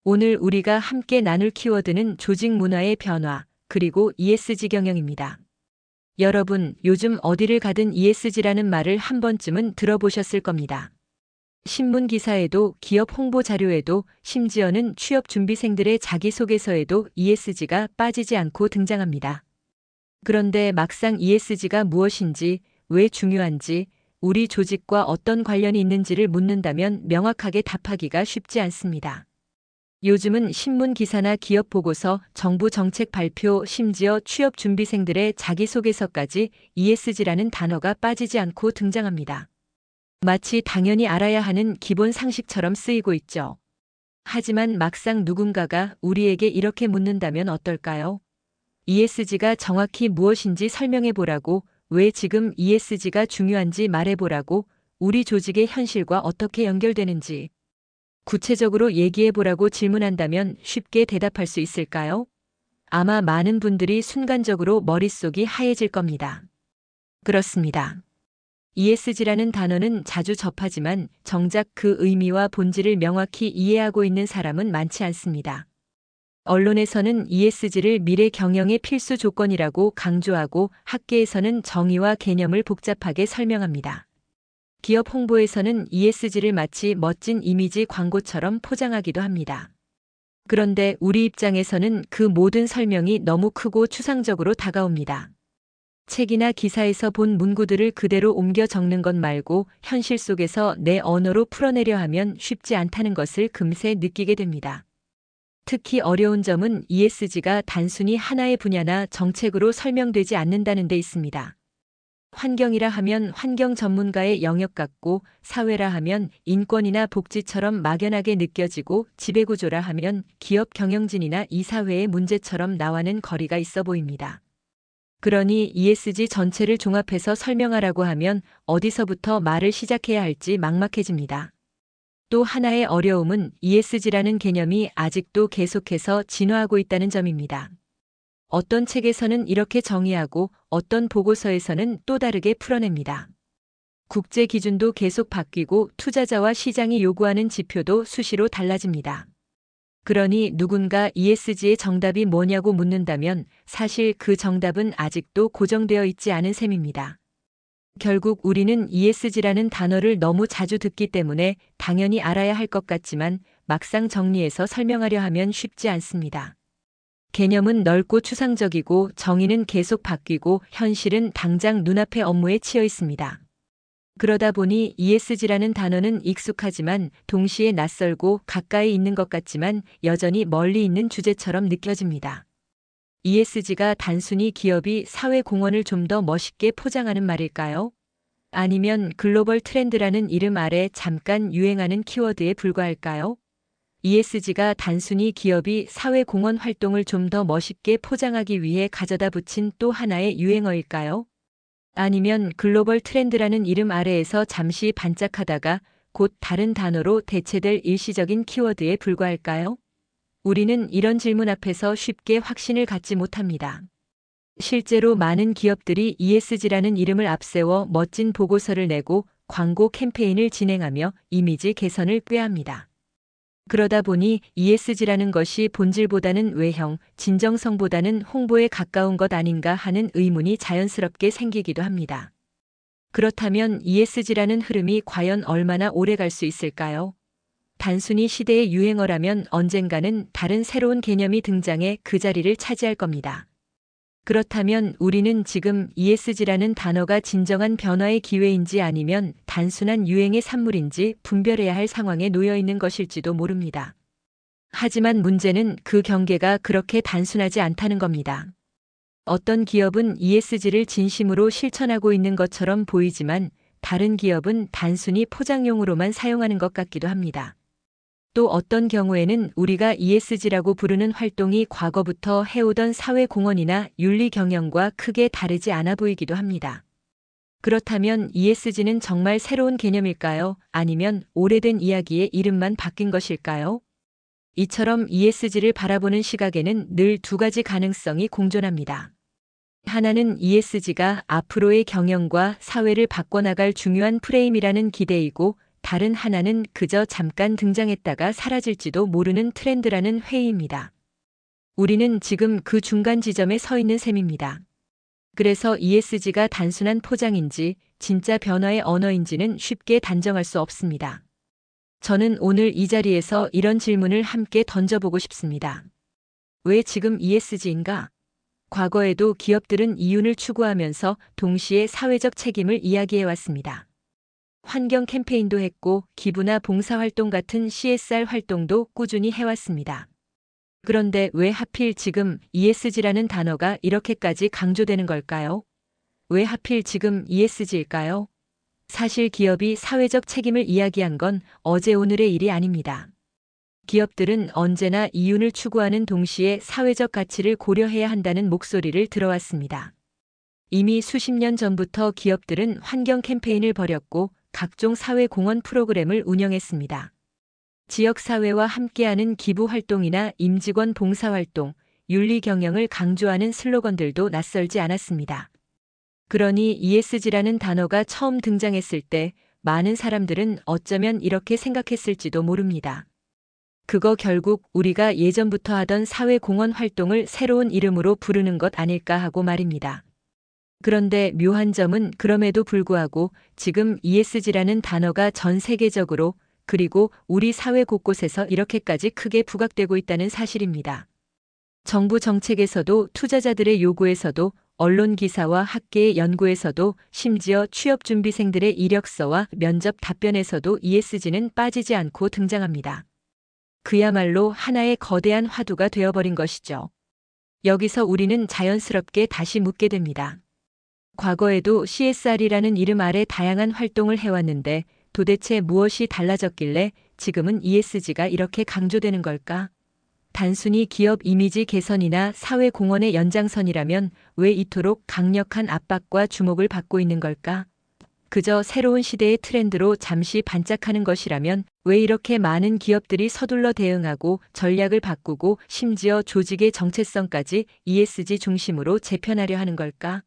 오늘 우리가 함께 나눌 키워드는 조직 문화의 변화, 그리고 ESG 경영입니다. 여러분, 요즘 어디를 가든 ESG라는 말을 한 번쯤은 들어보셨을 겁니다. 신문 기사에도, 기업 홍보 자료에도, 심지어는 취업 준비생들의 자기소개서에도 ESG가 빠지지 않고 등장합니다. 그런데 막상 ESG가 무엇인지, 왜 중요한지, 우리 조직과 어떤 관련이 있는지를 묻는다면 명확하게 답하기가 쉽지 않습니다. 요즘은 신문 기사나 기업 보고서, 정부 정책 발표, 심지어 취업 준비생들의 자기소개서까지 ESG라는 단어가 빠지지 않고 등장합니다. 마치 당연히 알아야 하는 기본 상식처럼 쓰이고 있죠. 하지만 막상 누군가가 우리에게 이렇게 묻는다면 어떨까요? ESG가 정확히 무엇인지 설명해 보라고, 왜 지금 ESG가 중요한지 말해 보라고, 우리 조직의 현실과 어떻게 연결되는지 구체적으로 얘기해 보라고 질문한다면 쉽게 대답할 수 있을까요? 아마 많은 분들이 순간적으로 머릿속이 하얘질 겁니다. 그렇습니다. ESG라는 단어는 자주 접하지만 정작 그 의미와 본질을 명확히 이해하고 있는 사람은 많지 않습니다. 언론에서는 ESG를 미래 경영의 필수 조건이라고 강조하고 학계에서는 정의와 개념을 복잡하게 설명합니다. 기업 홍보에서는 ESG를 마치 멋진 이미지 광고처럼 포장하기도 합니다. 그런데 우리 입장에서는 그 모든 설명이 너무 크고 추상적으로 다가옵니다. 책이나 기사에서 본 문구들을 그대로 옮겨 적는 것 말고 현실 속에서 내 언어로 풀어내려 하면 쉽지 않다는 것을 금세 느끼게 됩니다. 특히 어려운 점은 ESG가 단순히 하나의 분야나 정책으로 설명되지 않는다는 데 있습니다. 환경이라 하면 환경 전문가의 영역 같고, 사회라 하면 인권이나 복지처럼 막연하게 느껴지고, 지배구조라 하면 기업 경영진이나 이사회의 문제처럼 나와는 거리가 있어 보입니다. 그러니 ESG 전체를 종합해서 설명하라고 하면 어디서부터 말을 시작해야 할지 막막해집니다. 또 하나의 어려움은 ESG라는 개념이 아직도 계속해서 진화하고 있다는 점입니다. 어떤 책에서는 이렇게 정의하고 어떤 보고서에서는 또 다르게 풀어냅니다. 국제 기준도 계속 바뀌고 투자자와 시장이 요구하는 지표도 수시로 달라집니다. 그러니 누군가 ESG의 정답이 뭐냐고 묻는다면 사실 그 정답은 아직도 고정되어 있지 않은 셈입니다. 결국 우리는 ESG라는 단어를 너무 자주 듣기 때문에 당연히 알아야 할 것 같지만 막상 정리해서 설명하려 하면 쉽지 않습니다. 개념은 넓고 추상적이고 정의는 계속 바뀌고 현실은 당장 눈앞의 업무에 치여 있습니다. 그러다 보니 ESG라는 단어는 익숙하지만 동시에 낯설고 가까이 있는 것 같지만 여전히 멀리 있는 주제처럼 느껴집니다. ESG가 단순히 기업이 사회 공헌을 좀 더 멋있게 포장하는 말일까요? 아니면 글로벌 트렌드라는 이름 아래 잠깐 유행하는 키워드에 불과할까요? ESG가 단순히 기업이 사회 공헌 활동을 좀 더 멋있게 포장하기 위해 가져다 붙인 또 하나의 유행어일까요? 아니면 글로벌 트렌드라는 이름 아래에서 잠시 반짝하다가 곧 다른 단어로 대체될 일시적인 키워드에 불과할까요? 우리는 이런 질문 앞에서 쉽게 확신을 갖지 못합니다. 실제로 많은 기업들이 ESG라는 이름을 앞세워 멋진 보고서를 내고 광고 캠페인을 진행하며 이미지 개선을 꾀합니다. 그러다 보니 ESG라는 것이 본질보다는 외형, 진정성보다는 홍보에 가까운 것 아닌가 하는 의문이 자연스럽게 생기기도 합니다. 그렇다면 ESG라는 흐름이 과연 얼마나 오래 갈 수 있을까요? 단순히 시대의 유행어라면 언젠가는 다른 새로운 개념이 등장해 그 자리를 차지할 겁니다. 그렇다면 우리는 지금 ESG라는 단어가 진정한 변화의 기회인지 아니면 단순한 유행의 산물인지 분별해야 할 상황에 놓여 있는 것일지도 모릅니다. 하지만 문제는 그 경계가 그렇게 단순하지 않다는 겁니다. 어떤 기업은 ESG를 진심으로 실천하고 있는 것처럼 보이지만 다른 기업은 단순히 포장용으로만 사용하는 것 같기도 합니다. 또 어떤 경우에는 우리가 ESG라고 부르는 활동이 과거부터 해오던 사회 공헌이나 윤리 경영과 크게 다르지 않아 보이기도 합니다. 그렇다면 ESG는 정말 새로운 개념일까요? 아니면 오래된 이야기의 이름만 바뀐 것일까요? 이처럼 ESG를 바라보는 시각에는 늘 두 가지 가능성이 공존합니다. 하나는 ESG가 앞으로의 경영과 사회를 바꿔나갈 중요한 프레임이라는 기대이고, 다른 하나는 그저 잠깐 등장했다가 사라질지도 모르는 트렌드라는 회의입니다. 우리는 지금 그 중간 지점에 서 있는 셈입니다. 그래서 ESG가 단순한 포장인지 진짜 변화의 언어인지는 쉽게 단정할 수 없습니다. 저는 오늘 이 자리에서 이런 질문을 함께 던져보고 싶습니다. 왜 지금 ESG인가? 과거에도 기업들은 이윤을 추구하면서 동시에 사회적 책임을 이야기해왔습니다. 환경 캠페인도 했고 기부나 봉사활동 같은 CSR 활동도 꾸준히 해왔습니다. 그런데 왜 하필 지금 ESG라는 단어가 이렇게까지 강조되는 걸까요? 왜 하필 지금 ESG일까요? 사실 기업이 사회적 책임을 이야기한 건 어제 오늘의 일이 아닙니다. 기업들은 언제나 이윤을 추구하는 동시에 사회적 가치를 고려해야 한다는 목소리를 들어왔습니다. 이미 수십 년 전부터 기업들은 환경 캠페인을 벌였고 각종 사회 공헌 프로그램을 운영했습니다. 지역사회와 함께하는 기부 활동이나 임직원 봉사활동, 윤리 경영을 강조하는 슬로건들도 낯설지 않았습니다. 그러니 ESG라는 단어가 처음 등장했을 때 많은 사람들은 어쩌면 이렇게 생각했을지도 모릅니다. 그거 결국 우리가 예전부터 하던 사회 공헌 활동을 새로운 이름으로 부르는 것 아닐까 하고 말입니다. 그런데 묘한 점은 그럼에도 불구하고 지금 ESG라는 단어가 전 세계적으로 그리고 우리 사회 곳곳에서 이렇게까지 크게 부각되고 있다는 사실입니다. 정부 정책에서도 투자자들의 요구에서도 언론 기사와 학계의 연구에서도 심지어 취업준비생들의 이력서와 면접 답변에서도 ESG는 빠지지 않고 등장합니다. 그야말로 하나의 거대한 화두가 되어버린 것이죠. 여기서 우리는 자연스럽게 다시 묻게 됩니다. 과거에도 CSR이라는 이름 아래 다양한 활동을 해왔는데 도대체 무엇이 달라졌길래 지금은 ESG가 이렇게 강조되는 걸까? 단순히 기업 이미지 개선이나 사회 공헌의 연장선이라면 왜 이토록 강력한 압박과 주목을 받고 있는 걸까? 그저 새로운 시대의 트렌드로 잠시 반짝하는 것이라면 왜 이렇게 많은 기업들이 서둘러 대응하고 전략을 바꾸고 심지어 조직의 정체성까지 ESG 중심으로 재편하려 하는 걸까?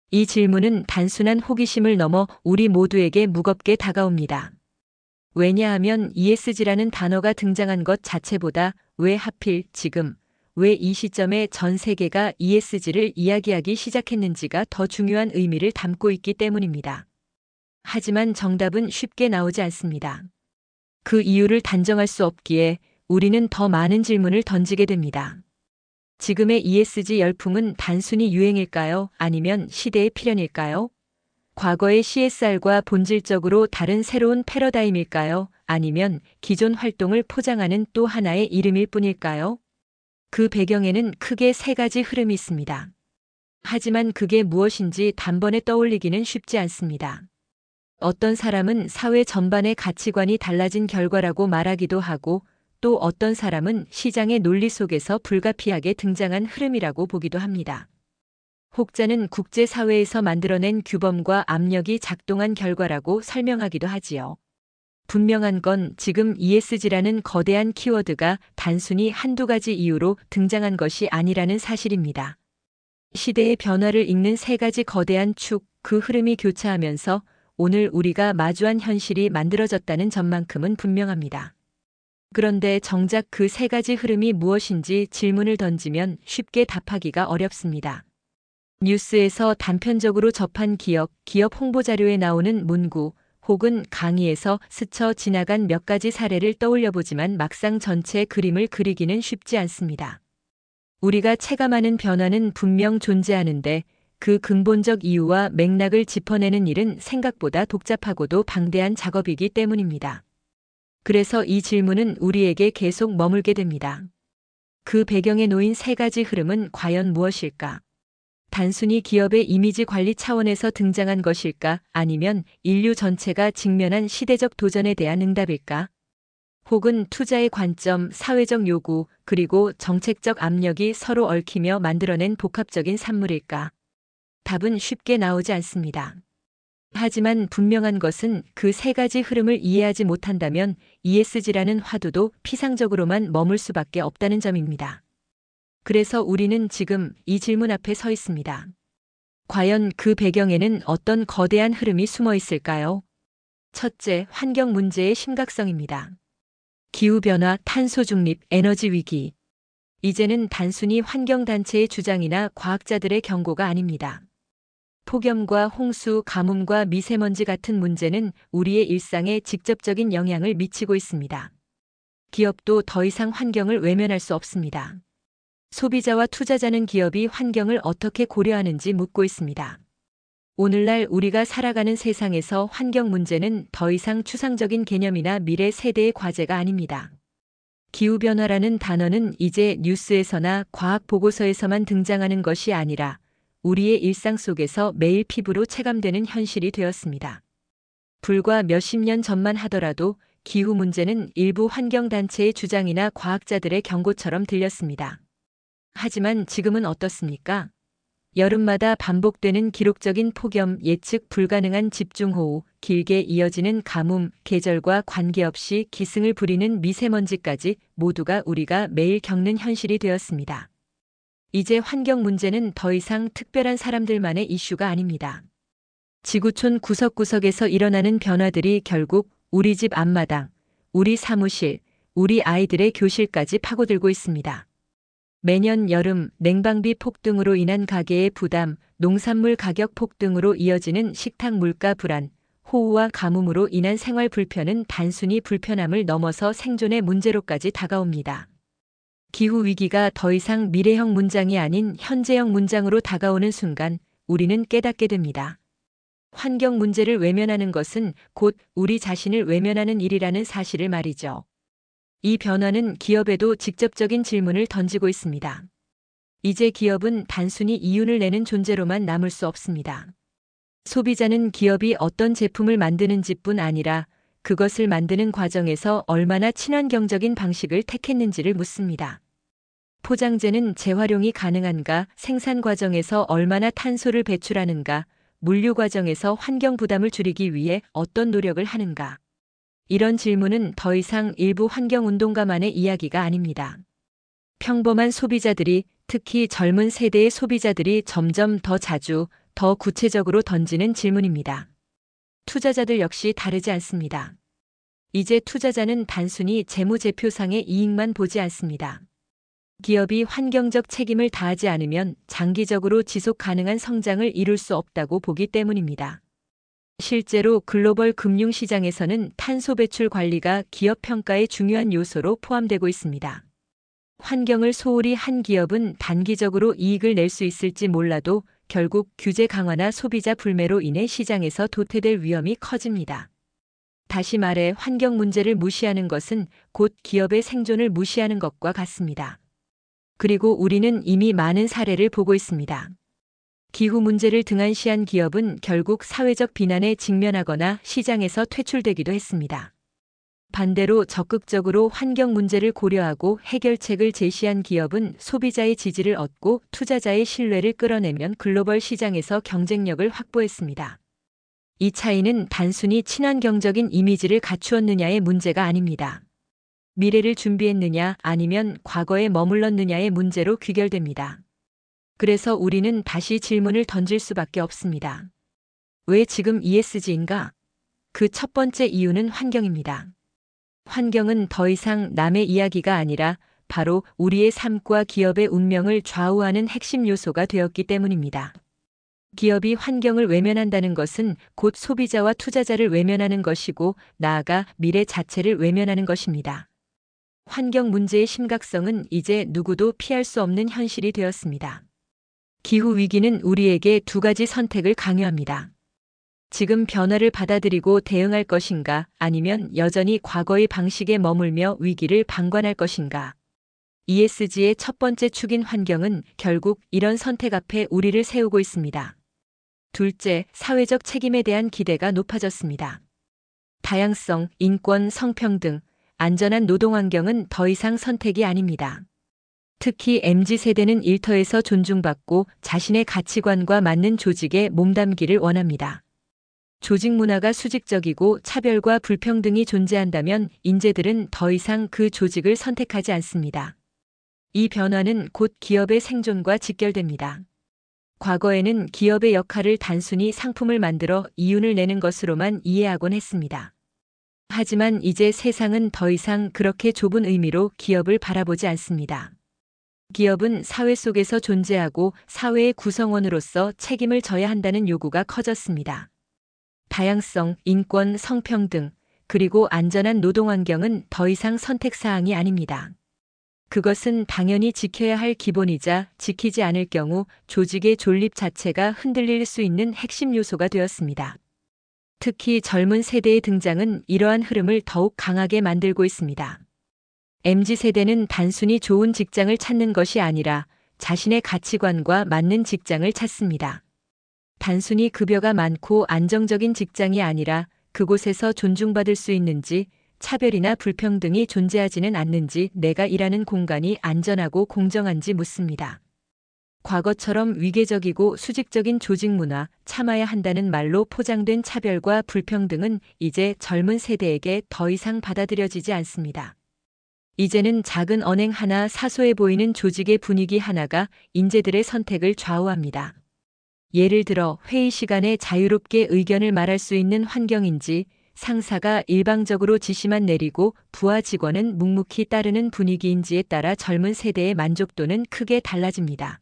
이 질문은 단순한 호기심을 넘어 우리 모두에게 무겁게 다가옵니다. 왜냐하면 ESG라는 단어가 등장한 것 자체보다 왜 하필 지금, 왜 이 시점에 전 세계가 ESG를 이야기하기 시작했는지가 더 중요한 의미를 담고 있기 때문입니다. 하지만 정답은 쉽게 나오지 않습니다. 그 이유를 단정할 수 없기에 우리는 더 많은 질문을 던지게 됩니다. 지금의 ESG 열풍은 단순히 유행일까요? 아니면 시대의 필연일까요? 과거의 CSR과 본질적으로 다른 새로운 패러다임일까요? 아니면 기존 활동을 포장하는 또 하나의 이름일 뿐일까요? 그 배경에는 크게 세 가지 흐름이 있습니다. 하지만 그게 무엇인지 단번에 떠올리기는 쉽지 않습니다. 어떤 사람은 사회 전반의 가치관이 달라진 결과라고 말하기도 하고 또 어떤 사람은 시장의 논리 속에서 불가피하게 등장한 흐름이라고 보기도 합니다. 혹자는 국제사회에서 만들어낸 규범과 압력이 작동한 결과라고 설명하기도 하지요. 분명한 건 지금 ESG라는 거대한 키워드가 단순히 한두 가지 이유로 등장한 것이 아니라는 사실입니다. 시대의 변화를 읽는 세 가지 거대한 축, 그 흐름이 교차하면서 오늘 우리가 마주한 현실이 만들어졌다는 점만큼은 분명합니다. 그런데 정작 그 세 가지 흐름이 무엇인지 질문을 던지면 쉽게 답하기가 어렵습니다. 뉴스에서 단편적으로 접한 기업 홍보 자료에 나오는 문구 혹은 강의에서 스쳐 지나간 몇 가지 사례를 떠올려보지만 막상 전체 그림을 그리기는 쉽지 않습니다. 우리가 체감하는 변화는 분명 존재하는데 그 근본적 이유와 맥락을 짚어내는 일은 생각보다 복잡하고도 방대한 작업이기 때문입니다. 그래서 이 질문은 우리에게 계속 머물게 됩니다. 그 배경에 놓인 세 가지 흐름은 과연 무엇일까? 단순히 기업의 이미지 관리 차원에서 등장한 것일까? 아니면 인류 전체가 직면한 시대적 도전에 대한 응답일까? 혹은 투자의 관점, 사회적 요구, 그리고 정책적 압력이 서로 얽히며 만들어낸 복합적인 산물일까? 답은 쉽게 나오지 않습니다. 하지만 분명한 것은 그 세 가지 흐름을 이해하지 못한다면 ESG라는 화두도 피상적으로만 머물 수밖에 없다는 점입니다. 그래서 우리는 지금 이 질문 앞에 서 있습니다. 과연 그 배경에는 어떤 거대한 흐름이 숨어 있을까요? 첫째, 환경 문제의 심각성입니다. 기후변화, 탄소 중립, 에너지 위기. 이제는 단순히 환경단체의 주장이나 과학자들의 경고가 아닙니다. 폭염과 홍수, 가뭄과 미세먼지 같은 문제는 우리의 일상에 직접적인 영향을 미치고 있습니다. 기업도 더 이상 환경을 외면할 수 없습니다. 소비자와 투자자는 기업이 환경을 어떻게 고려하는지 묻고 있습니다. 오늘날 우리가 살아가는 세상에서 환경 문제는 더 이상 추상적인 개념이나 미래 세대의 과제가 아닙니다. 기후변화라는 단어는 이제 뉴스에서나 과학 보고서에서만 등장하는 것이 아니라 우리의 일상 속에서 매일 피부로 체감되는 현실이 되었습니다. 불과 몇십 년 전만 하더라도 기후 문제는 일부 환경단체의 주장이나 과학자들의 경고처럼 들렸습니다. 하지만 지금은 어떻습니까? 여름마다 반복되는 기록적인 폭염, 예측 불가능한 집중호우, 길게 이어지는 가뭄, 계절과 관계없이 기승을 부리는 미세먼지까지 모두가 우리가 매일 겪는 현실이 되었습니다. 이제 환경 문제는 더 이상 특별한 사람들만의 이슈가 아닙니다. 지구촌 구석구석에서 일어나는 변화들이 결국 우리 집 앞마당, 우리 사무실, 우리 아이들의 교실까지 파고들고 있습니다. 매년 여름 냉방비 폭등으로 인한 가계의 부담, 농산물 가격 폭등으로 이어지는 식탁 물가 불안, 호우와 가뭄으로 인한 생활 불편은 단순히 불편함을 넘어서 생존의 문제로까지 다가옵니다. 기후 위기가 더 이상 미래형 문장이 아닌 현재형 문장으로 다가오는 순간 우리는 깨닫게 됩니다. 환경 문제를 외면하는 것은 곧 우리 자신을 외면하는 일이라는 사실을 말이죠. 이 변화는 기업에도 직접적인 질문을 던지고 있습니다. 이제 기업은 단순히 이윤을 내는 존재로만 남을 수 없습니다. 소비자는 기업이 어떤 제품을 만드는지뿐 아니라 그것을 만드는 과정에서 얼마나 친환경적인 방식을 택했는지를 묻습니다. 포장재는 재활용이 가능한가, 생산 과정에서 얼마나 탄소를 배출하는가, 물류 과정에서 환경 부담을 줄이기 위해 어떤 노력을 하는가. 이런 질문은 더 이상 일부 환경운동가만의 이야기가 아닙니다. 평범한 소비자들이, 특히 젊은 세대의 소비자들이 점점 더 자주, 더 구체적으로 던지는 질문입니다. 투자자들 역시 다르지 않습니다. 이제 투자자는 단순히 재무제표상의 이익만 보지 않습니다. 기업이 환경적 책임을 다하지 않으면 장기적으로 지속 가능한 성장을 이룰 수 없다고 보기 때문입니다. 실제로 글로벌 금융시장에서는 탄소 배출 관리가 기업 평가의 중요한 요소로 포함되고 있습니다. 환경을 소홀히 한 기업은 단기적으로 이익을 낼 수 있을지 몰라도 결국 규제 강화나 소비자 불매로 인해 시장에서 도태될 위험이 커집니다. 다시 말해 환경 문제를 무시하는 것은 곧 기업의 생존을 무시하는 것과 같습니다. 그리고 우리는 이미 많은 사례를 보고 있습니다. 기후 문제를 등한시한 기업은 결국 사회적 비난에 직면하거나 시장에서 퇴출되기도 했습니다. 반대로 적극적으로 환경 문제를 고려하고 해결책을 제시한 기업은 소비자의 지지를 얻고 투자자의 신뢰를 끌어내면 글로벌 시장에서 경쟁력을 확보했습니다. 이 차이는 단순히 친환경적인 이미지를 갖추었느냐의 문제가 아닙니다. 미래를 준비했느냐 아니면 과거에 머물렀느냐의 문제로 귀결됩니다. 그래서 우리는 다시 질문을 던질 수밖에 없습니다. 왜 지금 ESG인가? 그 첫 번째 이유는 환경입니다. 환경은 더 이상 남의 이야기가 아니라 바로 우리의 삶과 기업의 운명을 좌우하는 핵심 요소가 되었기 때문입니다. 기업이 환경을 외면한다는 것은 곧 소비자와 투자자를 외면하는 것이고 나아가 미래 자체를 외면하는 것입니다. 환경 문제의 심각성은 이제 누구도 피할 수 없는 현실이 되었습니다. 기후 위기는 우리에게 두 가지 선택을 강요합니다. 지금 변화를 받아들이고 대응할 것인가 아니면 여전히 과거의 방식에 머물며 위기를 방관할 것인가. ESG의 첫 번째 축인 환경은 결국 이런 선택 앞에 우리를 세우고 있습니다. 둘째, 사회적 책임에 대한 기대가 높아졌습니다. 다양성, 인권, 성평등, 안전한 노동 환경은 더 이상 선택이 아닙니다. 특히 MZ세대는 일터에서 존중받고 자신의 가치관과 맞는 조직에 몸담기를 원합니다. 조직 문화가 수직적이고 차별과 불평등이 존재한다면 인재들은 더 이상 그 조직을 선택하지 않습니다. 이 변화는 곧 기업의 생존과 직결됩니다. 과거에는 기업의 역할을 단순히 상품을 만들어 이윤을 내는 것으로만 이해하곤 했습니다. 하지만 이제 세상은 더 이상 그렇게 좁은 의미로 기업을 바라보지 않습니다. 기업은 사회 속에서 존재하고 사회의 구성원으로서 책임을 져야 한다는 요구가 커졌습니다. 다양성, 인권, 성평등, 그리고 안전한 노동 환경은 더 이상 선택사항이 아닙니다. 그것은 당연히 지켜야 할 기본이자 지키지 않을 경우 조직의 존립 자체가 흔들릴 수 있는 핵심 요소가 되었습니다. 특히 젊은 세대의 등장은 이러한 흐름을 더욱 강하게 만들고 있습니다. MZ세대는 단순히 좋은 직장을 찾는 것이 아니라 자신의 가치관과 맞는 직장을 찾습니다. 단순히 급여가 많고 안정적인 직장이 아니라 그곳에서 존중받을 수 있는지, 차별이나 불평등이 존재하지는 않는지, 내가 일하는 공간이 안전하고 공정한지 묻습니다. 과거처럼 위계적이고 수직적인 조직 문화, 참아야 한다는 말로 포장된 차별과 불평등은 이제 젊은 세대에게 더 이상 받아들여지지 않습니다. 이제는 작은 언행 하나, 사소해 보이는 조직의 분위기 하나가 인재들의 선택을 좌우합니다. 예를 들어 회의 시간에 자유롭게 의견을 말할 수 있는 환경인지, 상사가 일방적으로 지시만 내리고 부하 직원은 묵묵히 따르는 분위기인지에 따라 젊은 세대의 만족도는 크게 달라집니다.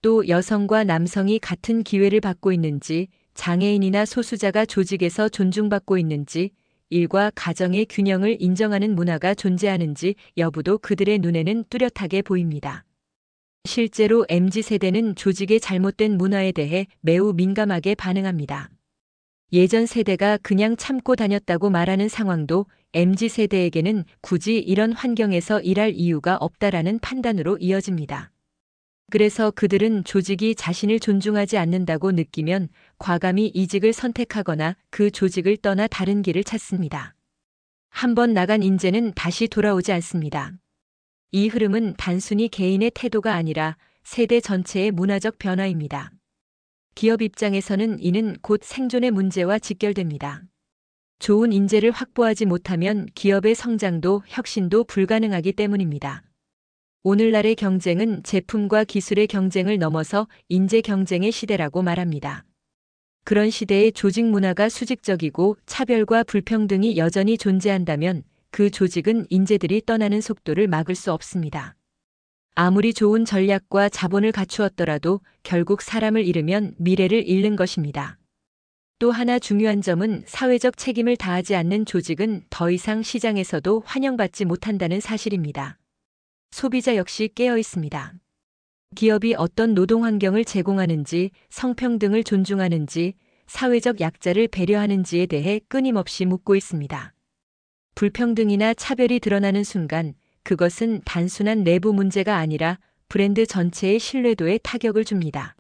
또 여성과 남성이 같은 기회를 받고 있는지, 장애인이나 소수자가 조직에서 존중받고 있는지, 일과 가정의 균형을 인정하는 문화가 존재하는지 여부도 그들의 눈에는 뚜렷하게 보입니다. 실제로 MZ세대는 조직의 잘못된 문화에 대해 매우 민감하게 반응합니다. 예전 세대가 그냥 참고 다녔다고 말하는 상황도 MZ세대에게는 굳이 이런 환경에서 일할 이유가 없다라는 판단으로 이어집니다. 그래서 그들은 조직이 자신을 존중하지 않는다고 느끼면 과감히 이직을 선택하거나 그 조직을 떠나 다른 길을 찾습니다. 한번 나간 인재는 다시 돌아오지 않습니다. 이 흐름은 단순히 개인의 태도가 아니라 세대 전체의 문화적 변화입니다. 기업 입장에서는 이는 곧 생존의 문제와 직결됩니다. 좋은 인재를 확보하지 못하면 기업의 성장도 혁신도 불가능하기 때문입니다. 오늘날의 경쟁은 제품과 기술의 경쟁을 넘어서 인재 경쟁의 시대라고 말합니다. 그런 시대에 조직 문화가 수직적이고 차별과 불평등이 여전히 존재한다면 그 조직은 인재들이 떠나는 속도를 막을 수 없습니다. 아무리 좋은 전략과 자본을 갖추었더라도 결국 사람을 잃으면 미래를 잃는 것입니다. 또 하나 중요한 점은 사회적 책임을 다하지 않는 조직은 더 이상 시장에서도 환영받지 못한다는 사실입니다. 소비자 역시 깨어 있습니다. 기업이 어떤 노동 환경을 제공하는지, 성평등을 존중하는지, 사회적 약자를 배려하는지에 대해 끊임없이 묻고 있습니다. 불평등이나 차별이 드러나는 순간 그것은 단순한 내부 문제가 아니라 브랜드 전체의 신뢰도에 타격을 줍니다.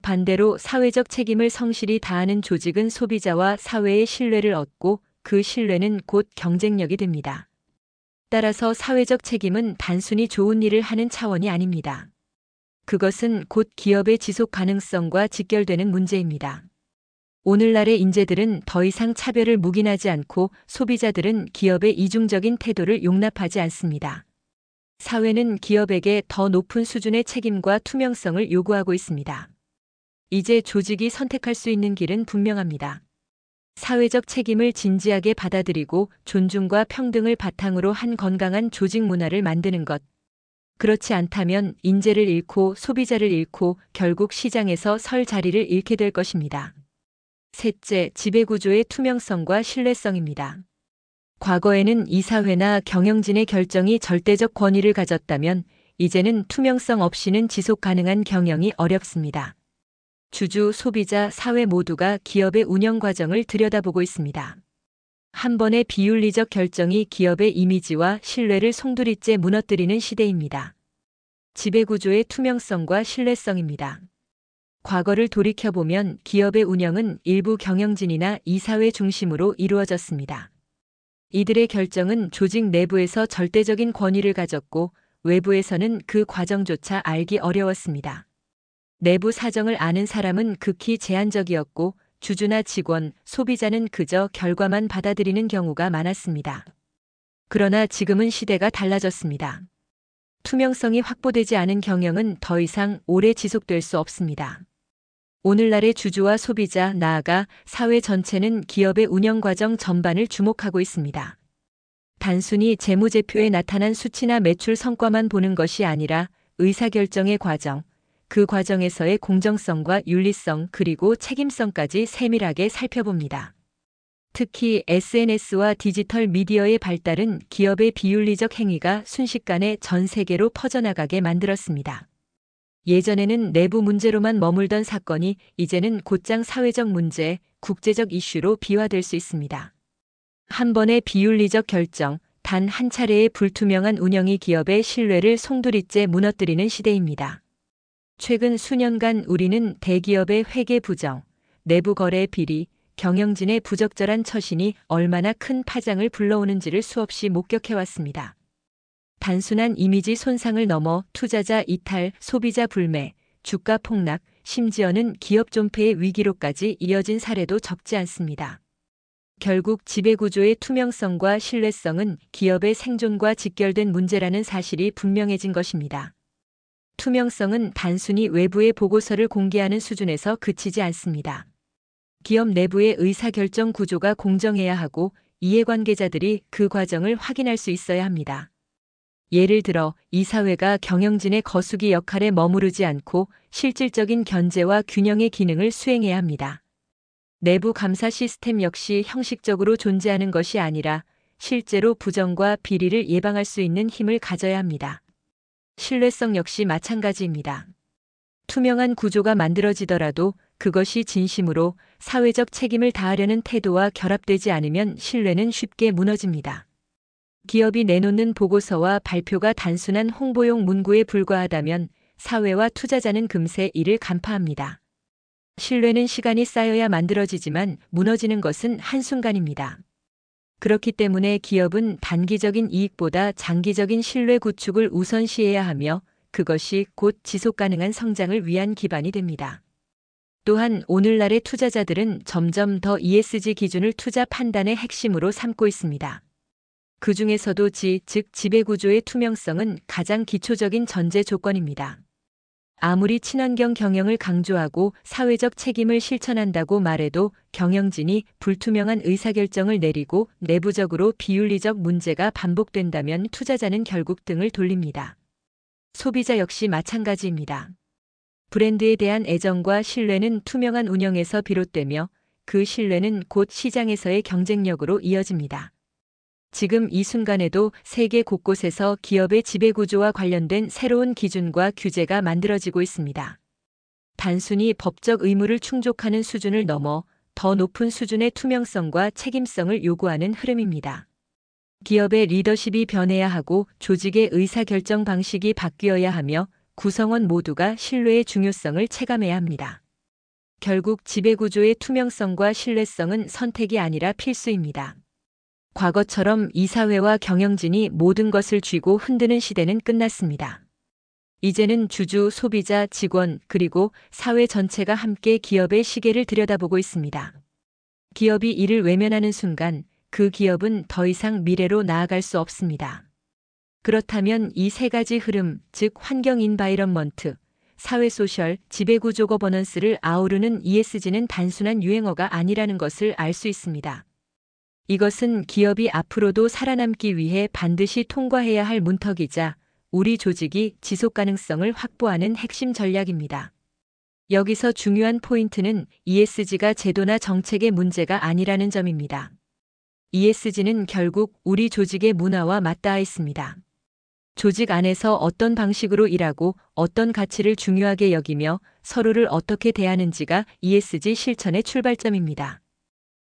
반대로 사회적 책임을 성실히 다하는 조직은 소비자와 사회의 신뢰를 얻고 그 신뢰는 곧 경쟁력이 됩니다. 따라서 사회적 책임은 단순히 좋은 일을 하는 차원이 아닙니다. 그것은 곧 기업의 지속 가능성과 직결되는 문제입니다. 오늘날의 인재들은 더 이상 차별을 묵인하지 않고 소비자들은 기업의 이중적인 태도를 용납하지 않습니다. 사회는 기업에게 더 높은 수준의 책임과 투명성을 요구하고 있습니다. 이제 조직이 선택할 수 있는 길은 분명합니다. 사회적 책임을 진지하게 받아들이고 존중과 평등을 바탕으로 한 건강한 조직 문화를 만드는 것. 그렇지 않다면 인재를 잃고 소비자를 잃고 결국 시장에서 설 자리를 잃게 될 것입니다. 셋째, 지배구조의 투명성과 신뢰성입니다. 과거에는 이사회나 경영진의 결정이 절대적 권위를 가졌다면 이제는 투명성 없이는 지속 가능한 경영이 어렵습니다. 주주, 소비자, 사회 모두가 기업의 운영 과정을 들여다보고 있습니다. 한 번의 비윤리적 결정이 기업의 이미지와 신뢰를 송두리째 무너뜨리는 시대입니다. 지배구조의 투명성과 신뢰성입니다. 과거를 돌이켜보면 기업의 운영은 일부 경영진이나 이사회 중심으로 이루어졌습니다. 이들의 결정은 조직 내부에서 절대적인 권위를 가졌고 외부에서는 그 과정조차 알기 어려웠습니다. 내부 사정을 아는 사람은 극히 제한적이었고 주주나 직원, 소비자는 그저 결과만 받아들이는 경우가 많았습니다. 그러나 지금은 시대가 달라졌습니다. 투명성이 확보되지 않은 경영은 더 이상 오래 지속될 수 없습니다. 오늘날의 주주와 소비자, 나아가 사회 전체는 기업의 운영 과정 전반을 주목하고 있습니다. 단순히 재무제표에 나타난 수치나 매출 성과만 보는 것이 아니라 의사결정의 과정, 그 과정에서의 공정성과 윤리성 그리고 책임성까지 세밀하게 살펴봅니다. 특히 SNS와 디지털 미디어의 발달은 기업의 비윤리적 행위가 순식간에 전 세계로 퍼져나가게 만들었습니다. 예전에는 내부 문제로만 머물던 사건이 이제는 곧장 사회적 문제, 국제적 이슈로 비화될 수 있습니다. 한 번의 비윤리적 결정, 단 한 차례의 불투명한 운영이 기업의 신뢰를 송두리째 무너뜨리는 시대입니다. 최근 수년간 우리는 대기업의 회계 부정, 내부 거래 비리, 경영진의 부적절한 처신이 얼마나 큰 파장을 불러오는지를 수없이 목격해왔습니다. 단순한 이미지 손상을 넘어 투자자 이탈, 소비자 불매, 주가 폭락, 심지어는 기업 존폐의 위기로까지 이어진 사례도 적지 않습니다. 결국 지배구조의 투명성과 신뢰성은 기업의 생존과 직결된 문제라는 사실이 분명해진 것입니다. 투명성은 단순히 외부의 보고서를 공개하는 수준에서 그치지 않습니다. 기업 내부의 의사결정 구조가 공정해야 하고 이해관계자들이 그 과정을 확인할 수 있어야 합니다. 예를 들어 이사회가 경영진의 거수기 역할에 머무르지 않고 실질적인 견제와 균형의 기능을 수행해야 합니다. 내부 감사 시스템 역시 형식적으로 존재하는 것이 아니라 실제로 부정과 비리를 예방할 수 있는 힘을 가져야 합니다. 신뢰성 역시 마찬가지입니다. 투명한 구조가 만들어지더라도 그것이 진심으로 사회적 책임을 다하려는 태도와 결합되지 않으면 신뢰는 쉽게 무너집니다. 기업이 내놓는 보고서와 발표가 단순한 홍보용 문구에 불과하다면 사회와 투자자는 금세 이를 간파합니다. 신뢰는 시간이 쌓여야 만들어지지만 무너지는 것은 한순간입니다. 그렇기 때문에 기업은 단기적인 이익보다 장기적인 신뢰 구축을 우선시해야 하며 그것이 곧 지속 가능한 성장을 위한 기반이 됩니다. 또한 오늘날의 투자자들은 점점 더 ESG 기준을 투자 판단의 핵심으로 삼고 있습니다. 그 중에서도 즉 지배구조의 투명성은 가장 기초적인 전제 조건입니다. 아무리 친환경 경영을 강조하고 사회적 책임을 실천한다고 말해도 경영진이 불투명한 의사결정을 내리고 내부적으로 비윤리적 문제가 반복된다면 투자자는 결국 등을 돌립니다. 소비자 역시 마찬가지입니다. 브랜드에 대한 애정과 신뢰는 투명한 운영에서 비롯되며 그 신뢰는 곧 시장에서의 경쟁력으로 이어집니다. 지금 이 순간에도 세계 곳곳에서 기업의 지배구조와 관련된 새로운 기준과 규제가 만들어지고 있습니다. 단순히 법적 의무를 충족하는 수준을 넘어 더 높은 수준의 투명성과 책임성을 요구하는 흐름입니다. 기업의 리더십이 변해야 하고 조직의 의사결정 방식이 바뀌어야 하며 구성원 모두가 신뢰의 중요성을 체감해야 합니다. 결국 지배구조의 투명성과 신뢰성은 선택이 아니라 필수입니다. 과거처럼 이사회와 경영진이 모든 것을 쥐고 흔드는 시대는 끝났습니다. 이제는 주주, 소비자, 직원, 그리고 사회 전체가 함께 기업의 시계를 들여다보고 있습니다. 기업이 이를 외면하는 순간 그 기업은 더 이상 미래로 나아갈 수 없습니다. 그렇다면 이 세 가지 흐름, 즉 환경 인바이런먼트, 사회 소셜, 지배구조 거버넌스를 아우르는 ESG는 단순한 유행어가 아니라는 것을 알 수 있습니다. 이것은 기업이 앞으로도 살아남기 위해 반드시 통과해야 할 문턱이자 우리 조직이 지속 가능성을 확보하는 핵심 전략입니다. 여기서 중요한 포인트는 ESG가 제도나 정책의 문제가 아니라는 점입니다. ESG는 결국 우리 조직의 문화와 맞닿아 있습니다. 조직 안에서 어떤 방식으로 일하고 어떤 가치를 중요하게 여기며 서로를 어떻게 대하는지가 ESG 실천의 출발점입니다.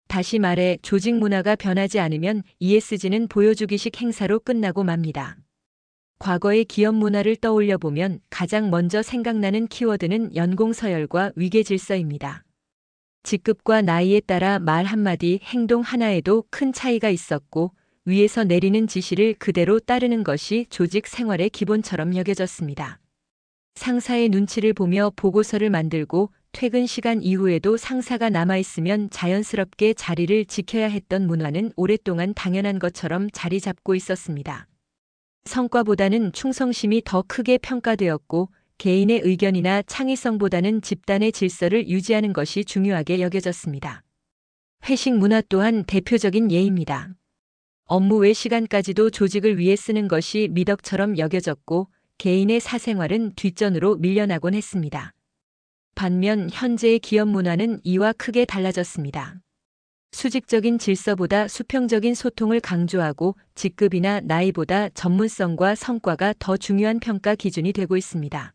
다시 말해 조직 문화가 변하지 않으면 ESG는 보여주기식 행사로 끝나고 맙니다. 과거의 기업 문화를 떠올려 보면 가장 먼저 생각나는 키워드는 연공서열과 위계질서입니다. 직급과 나이에 따라 말 한마디, 행동 하나에도 큰 차이가 있었고 위에서 내리는 지시를 그대로 따르는 것이 조직 생활의 기본처럼 여겨졌습니다. 상사의 눈치를 보며 보고서를 만들고 퇴근 시간 이후에도 상사가 남아있으면 자연스럽게 자리를 지켜야 했던 문화는 오랫동안 당연한 것처럼 자리 잡고 있었습니다. 성과보다는 충성심이 더 크게 평가되었고 개인의 의견이나 창의성보다는 집단의 질서를 유지하는 것이 중요하게 여겨졌습니다. 회식 문화 또한 대표적인 예입니다. 업무 외 시간까지도 조직을 위해 쓰는 것이 미덕처럼 여겨졌고 개인의 사생활은 뒷전으로 밀려나곤 했습니다. 반면 현재의 기업 문화는 이와 크게 달라졌습니다. 수직적인 질서보다 수평적인 소통을 강조하고 직급이나 나이보다 전문성과 성과가 더 중요한 평가 기준이 되고 있습니다.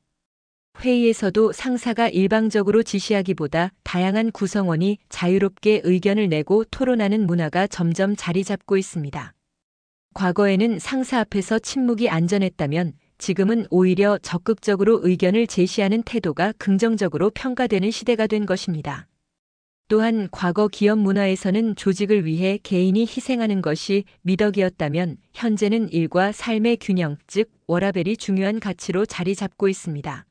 회의에서도 상사가 일방적으로 지시하기보다 다양한 구성원이 자유롭게 의견을 내고 토론하는 문화가 점점 자리 잡고 있습니다. 과거에는 상사 앞에서 침묵이 안전했다면 지금은 오히려 적극적으로 의견을 제시하는 태도가 긍정적으로 평가되는 시대가 된 것입니다. 또한 과거 기업 문화에서는 조직을 위해 개인이 희생하는 것이 미덕이었다면 현재는 일과 삶의 균형, 즉 워라밸이 중요한 가치로 자리 잡고 있습니다.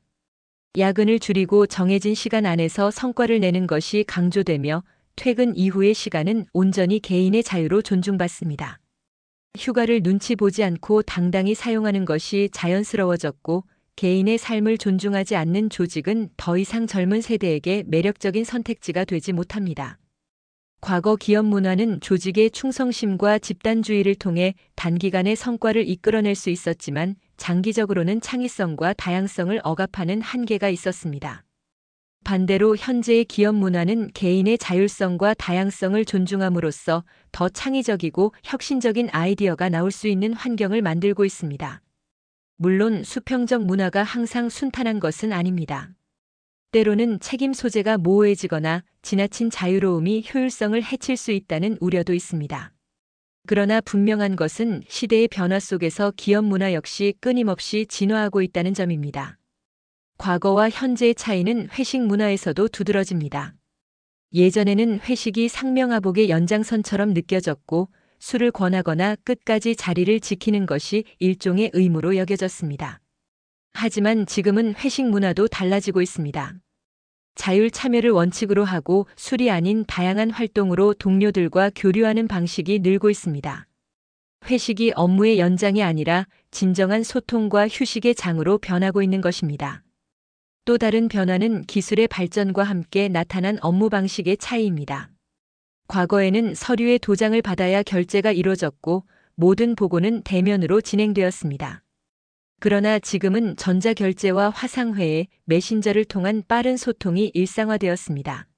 야근을 줄이고 정해진 시간 안에서 성과를 내는 것이 강조되며 퇴근 이후의 시간은 온전히 개인의 자유로 존중받습니다. 휴가를 눈치 보지 않고 당당히 사용하는 것이 자연스러워졌고 개인의 삶을 존중하지 않는 조직은 더 이상 젊은 세대에게 매력적인 선택지가 되지 못합니다. 과거 기업 문화는 조직의 충성심과 집단주의를 통해 단기간에 성과를 이끌어낼 수 있었지만 장기적으로는 창의성과 다양성을 억압하는 한계가 있었습니다. 반대로 현재의 기업 문화는 개인의 자율성과 다양성을 존중함으로써 더 창의적이고 혁신적인 아이디어가 나올 수 있는 환경을 만들고 있습니다. 물론 수평적 문화가 항상 순탄한 것은 아닙니다. 때로는 책임 소재가 모호해지거나 지나친 자유로움이 효율성을 해칠 수 있다는 우려도 있습니다. 그러나 분명한 것은 시대의 변화 속에서 기업 문화 역시 끊임없이 진화하고 있다는 점입니다. 과거와 현재의 차이는 회식 문화에서도 두드러집니다. 예전에는 회식이 상명하복의 연장선처럼 느껴졌고 술을 권하거나 끝까지 자리를 지키는 것이 일종의 의무로 여겨졌습니다. 하지만 지금은 회식 문화도 달라지고 있습니다. 자율 참여를 원칙으로 하고 술이 아닌 다양한 활동으로 동료들과 교류하는 방식이 늘고 있습니다. 회식이 업무의 연장이 아니라 진정한 소통과 휴식의 장으로 변하고 있는 것입니다. 또 다른 변화는 기술의 발전과 함께 나타난 업무 방식의 차이입니다. 과거에는 서류의 도장을 받아야 결제가 이루어졌고 모든 보고는 대면으로 진행되었습니다. 그러나 지금은 전자결제와 화상회의, 메신저를 통한 빠른 소통이 일상화되었습니다.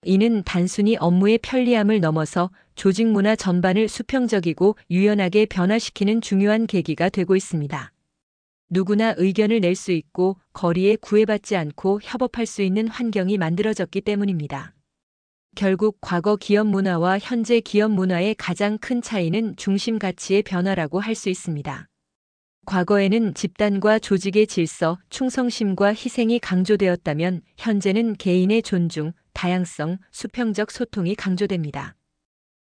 이는 단순히 업무의 편리함을 넘어서 조직 문화 전반을 수평적이고 유연하게 변화시키는 중요한 계기가 되고 있습니다. 누구나 의견을 낼 수 있고 거리에 구애받지 않고 협업할 수 있는 환경이 만들어졌기 때문입니다. 결국 과거 기업 문화와 현재 기업 문화의 가장 큰 차이는 중심 가치의 변화라고 할 수 있습니다. 과거에는 집단과 조직의 질서, 충성심과 희생이 강조되었다면 현재는 개인의 존중, 다양성, 수평적 소통이 강조됩니다.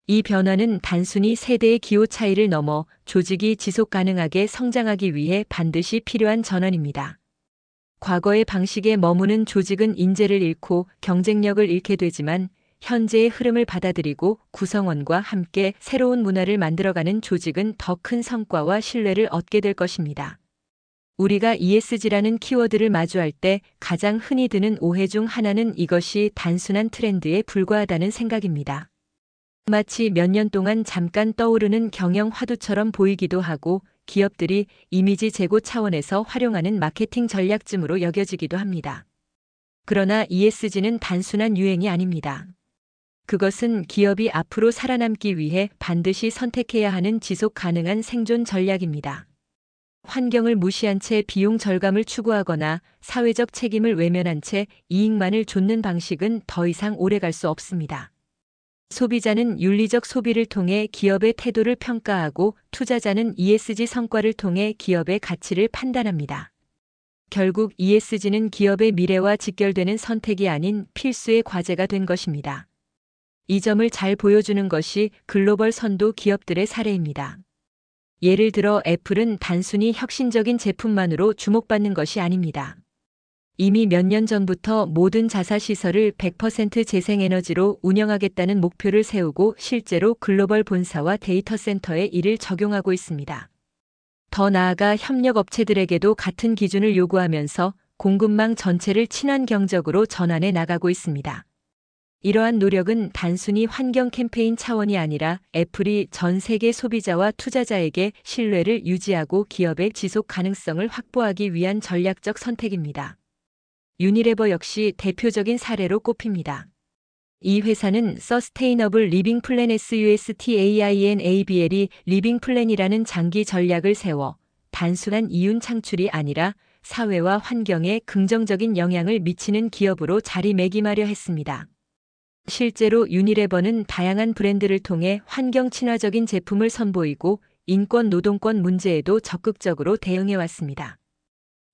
이 변화는 단순히 세대의 기호 차이를 넘어 조직이 지속 가능하게 성장하기 위해 반드시 필요한 전환입니다. 과거의 방식에 머무는 조직은 인재를 잃고 경쟁력을 잃게 되지만 현재의 흐름을 받아들이고 구성원과 함께 새로운 문화를 만들어가는 조직은 더 큰 성과와 신뢰를 얻게 될 것입니다. 우리가 ESG라는 키워드를 마주할 때 가장 흔히 드는 오해 중 하나는 이것이 단순한 트렌드에 불과하다는 생각입니다. 마치 몇 년 동안 잠깐 떠오르는 경영 화두처럼 보이기도 하고 기업들이 이미지 제고 차원에서 활용하는 마케팅 전략쯤으로 여겨지기도 합니다. 그러나 ESG는 단순한 유행이 아닙니다. 그것은 기업이 앞으로 살아남기 위해 반드시 선택해야 하는 지속 가능한 생존 전략입니다. 환경을 무시한 채 비용 절감을 추구하거나 사회적 책임을 외면한 채 이익만을 좇는 방식은 더 이상 오래갈 수 없습니다. 소비자는 윤리적 소비를 통해 기업의 태도를 평가하고 투자자는 ESG 성과를 통해 기업의 가치를 판단합니다. 결국 ESG는 기업의 미래와 직결되는 선택이 아닌 필수의 과제가 된 것입니다. 이 점을 잘 보여주는 것이 글로벌 선도 기업들의 사례입니다. 예를 들어 애플은 단순히 혁신적인 제품만으로 주목받는 것이 아닙니다. 이미 몇 년 전부터 모든 자사시설을 100% 재생에너지로 운영하겠다는 목표를 세우고 실제로 글로벌 본사와 데이터 센터에 이를 적용하고 있습니다. 더 나아가 협력업체들에게도 같은 기준을 요구하면서 공급망 전체를 친환경적으로 전환해 나가고 있습니다. 이러한 노력은 단순히 환경 캠페인 차원이 아니라 애플이 전 세계 소비자와 투자자에게 신뢰를 유지하고 기업의 지속 가능성을 확보하기 위한 전략적 선택입니다. 유니레버 역시 대표적인 사례로 꼽힙니다. 이 회사는 서스테이너블 리빙 플랜 SUSTAINABL이 리빙 플랜이라는 장기 전략을 세워 단순한 이윤 창출이 아니라 사회와 환경에 긍정적인 영향을 미치는 기업으로 자리매김하려 했습니다. 실제로 유니레버는 다양한 브랜드를 통해 환경 친화적인 제품을 선보이고 인권 노동권 문제에도 적극적으로 대응해 왔습니다.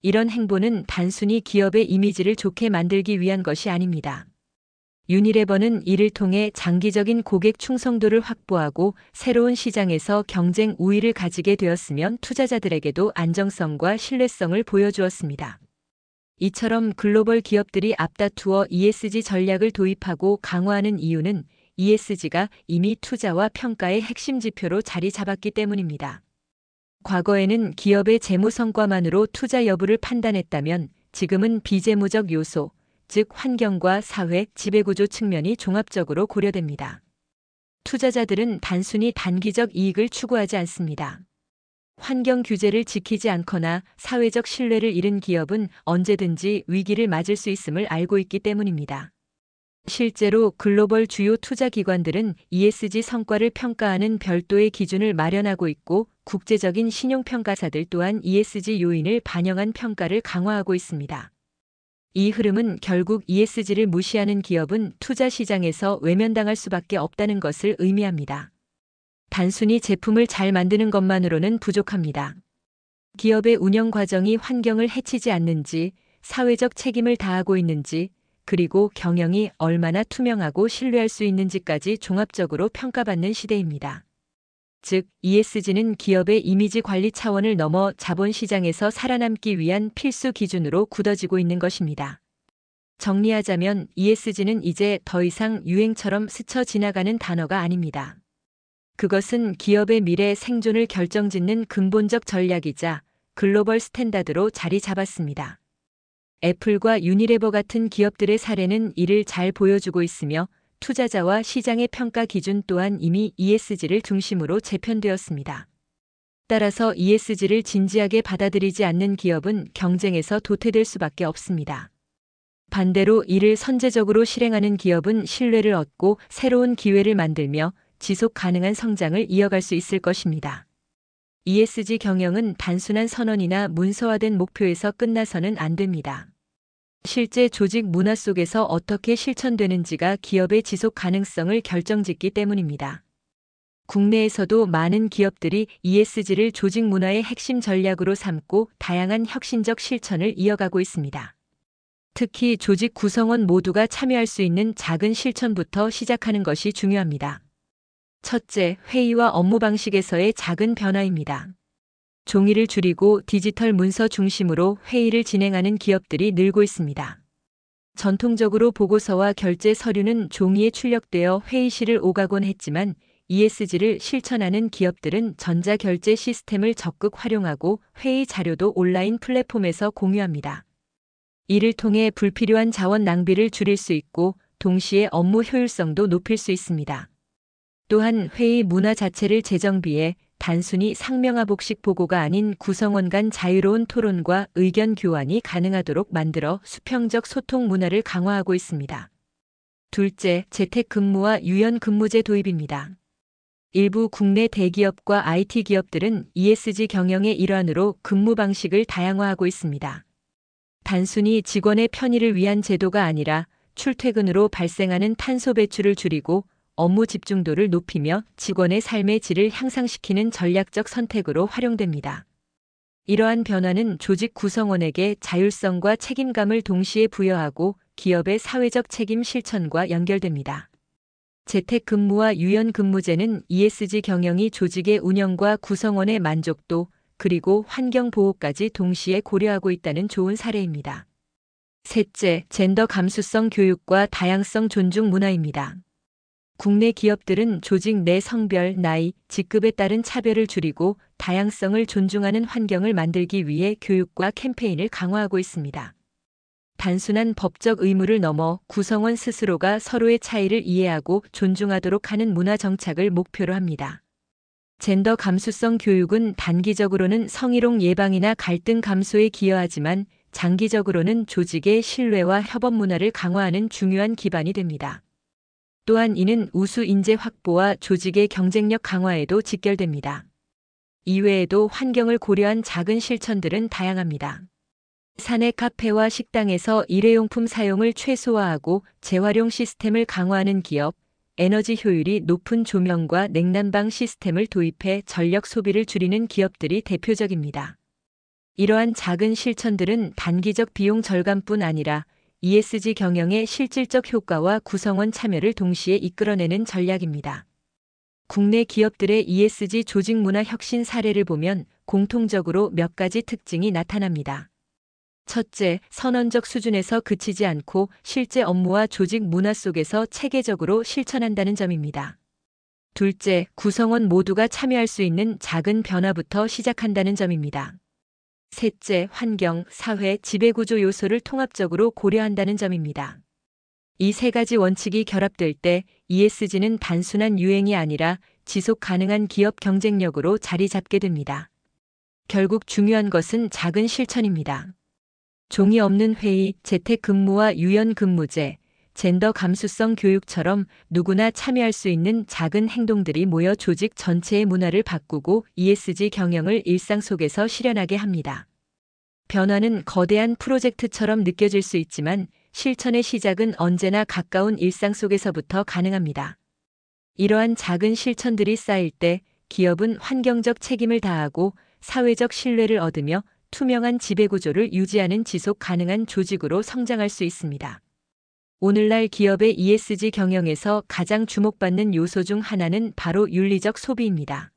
이런 행보는 단순히 기업의 이미지를 좋게 만들기 위한 것이 아닙니다. 유니레버는 이를 통해 장기적인 고객 충성도를 확보하고 새로운 시장에서 경쟁 우위를 가지게 되었으며 투자자들에게도 안정성과 신뢰성을 보여주었습니다. 이처럼 글로벌 기업들이 앞다투어 ESG 전략을 도입하고 강화하는 이유는 ESG가 이미 투자와 평가의 핵심 지표로 자리 잡았기 때문입니다. 과거에는 기업의 재무 성과만으로 투자 여부를 판단했다면 지금은 비재무적 요소, 즉 환경과 사회, 지배구조 측면이 종합적으로 고려됩니다. 투자자들은 단순히 단기적 이익을 추구하지 않습니다. 환경 규제를 지키지 않거나 사회적 신뢰를 잃은 기업은 언제든지 위기를 맞을 수 있음을 알고 있기 때문입니다. 실제로 글로벌 주요 투자 기관들은 ESG 성과를 평가하는 별도의 기준을 마련하고 있고 국제적인 신용평가사들 또한 ESG 요인을 반영한 평가를 강화하고 있습니다. 이 흐름은 결국 ESG를 무시하는 기업은 투자 시장에서 외면당할 수밖에 없다는 것을 의미합니다. 단순히 제품을 잘 만드는 것만으로는 부족합니다. 기업의 운영 과정이 환경을 해치지 않는지, 사회적 책임을 다하고 있는지, 그리고 경영이 얼마나 투명하고 신뢰할 수 있는지까지 종합적으로 평가받는 시대입니다. 즉, ESG는 기업의 이미지 관리 차원을 넘어 자본시장에서 살아남기 위한 필수 기준으로 굳어지고 있는 것입니다. 정리하자면 ESG는 이제 더 이상 유행처럼 스쳐 지나가는 단어가 아닙니다. 그것은 기업의 미래 생존을 결정짓는 근본적 전략이자 글로벌 스탠다드로 자리 잡았습니다. 애플과 유니레버 같은 기업들의 사례는 이를 잘 보여주고 있으며 투자자와 시장의 평가 기준 또한 이미 ESG를 중심으로 재편되었습니다. 따라서 ESG를 진지하게 받아들이지 않는 기업은 경쟁에서 도태될 수밖에 없습니다. 반대로 이를 선제적으로 실행하는 기업은 신뢰를 얻고 새로운 기회를 만들며 지속 가능한 성장을 이어갈 수 있을 것입니다. ESG 경영은 단순한 선언이나 문서화된 목표에서 끝나서는 안 됩니다. 실제 조직 문화 속에서 어떻게 실천되는지가 기업의 지속 가능성을 결정짓기 때문입니다. 국내에서도 많은 기업들이 ESG를 조직 문화의 핵심 전략으로 삼고 다양한 혁신적 실천을 이어가고 있습니다. 특히 조직 구성원 모두가 참여할 수 있는 작은 실천부터 시작하는 것이 중요합니다. 첫째, 회의와 업무 방식에서의 작은 변화입니다. 종이를 줄이고 디지털 문서 중심으로 회의를 진행하는 기업들이 늘고 있습니다. 전통적으로 보고서와 결제 서류는 종이에 출력되어 회의실을 오가곤 했지만 ESG를 실천하는 기업들은 전자결제 시스템을 적극 활용하고 회의 자료도 온라인 플랫폼에서 공유합니다. 이를 통해 불필요한 자원 낭비를 줄일 수 있고 동시에 업무 효율성도 높일 수 있습니다. 또한 회의 문화 자체를 재정비해 단순히 상명하복식 보고가 아닌 구성원 간 자유로운 토론과 의견 교환이 가능하도록 만들어 수평적 소통 문화를 강화하고 있습니다. 둘째, 재택근무와 유연근무제 도입입니다. 일부 국내 대기업과 IT 기업들은 ESG 경영의 일환으로 근무 방식을 다양화하고 있습니다. 단순히 직원의 편의를 위한 제도가 아니라 출퇴근으로 발생하는 탄소 배출을 줄이고 업무 집중도를 높이며 직원의 삶의 질을 향상시키는 전략적 선택으로 활용됩니다. 이러한 변화는 조직 구성원에게 자율성과 책임감을 동시에 부여하고 기업의 사회적 책임 실천과 연결됩니다. 재택근무와 유연근무제는 ESG 경영이 조직의 운영과 구성원의 만족도 그리고 환경보호까지 동시에 고려하고 있다는 좋은 사례입니다. 셋째, 젠더 감수성 교육과 다양성 존중 문화입니다. 국내 기업들은 조직 내 성별, 나이, 직급에 따른 차별을 줄이고 다양성을 존중하는 환경을 만들기 위해 교육과 캠페인을 강화하고 있습니다. 단순한 법적 의무를 넘어 구성원 스스로가 서로의 차이를 이해하고 존중하도록 하는 문화 정착을 목표로 합니다. 젠더 감수성 교육은 단기적으로는 성희롱 예방이나 갈등 감소에 기여하지만 장기적으로는 조직의 신뢰와 협업 문화를 강화하는 중요한 기반이 됩니다. 또한 이는 우수 인재 확보와 조직의 경쟁력 강화에도 직결됩니다. 이외에도 환경을 고려한 작은 실천들은 다양합니다. 사내 카페와 식당에서 일회용품 사용을 최소화하고 재활용 시스템을 강화하는 기업, 에너지 효율이 높은 조명과 냉난방 시스템을 도입해 전력 소비를 줄이는 기업들이 대표적입니다. 이러한 작은 실천들은 단기적 비용 절감뿐 아니라 ESG 경영의 실질적 효과와 구성원 참여를 동시에 이끌어내는 전략입니다. 국내 기업들의 ESG 조직 문화 혁신 사례를 보면 공통적으로 몇 가지 특징이 나타납니다. 첫째, 선언적 수준에서 그치지 않고 실제 업무와 조직 문화 속에서 체계적으로 실천한다는 점입니다. 둘째, 구성원 모두가 참여할 수 있는 작은 변화부터 시작한다는 점입니다. 셋째, 환경, 사회, 지배구조 요소를 통합적으로 고려한다는 점입니다. 이 세 가지 원칙이 결합될 때 ESG는 단순한 유행이 아니라 지속 가능한 기업 경쟁력으로 자리 잡게 됩니다. 결국 중요한 것은 작은 실천입니다. 종이 없는 회의, 재택근무와 유연근무제, 젠더 감수성 교육처럼 누구나 참여할 수 있는 작은 행동들이 모여 조직 전체의 문화를 바꾸고 ESG 경영을 일상 속에서 실현하게 합니다. 변화는 거대한 프로젝트처럼 느껴질 수 있지만 실천의 시작은 언제나 가까운 일상 속에서부터 가능합니다. 이러한 작은 실천들이 쌓일 때 기업은 환경적 책임을 다하고 사회적 신뢰를 얻으며 투명한 지배구조를 유지하는 지속 가능한 조직으로 성장할 수 있습니다. 오늘날 기업의 ESG 경영에서 가장 주목받는 요소 중 하나는 바로 윤리적 소비입니다.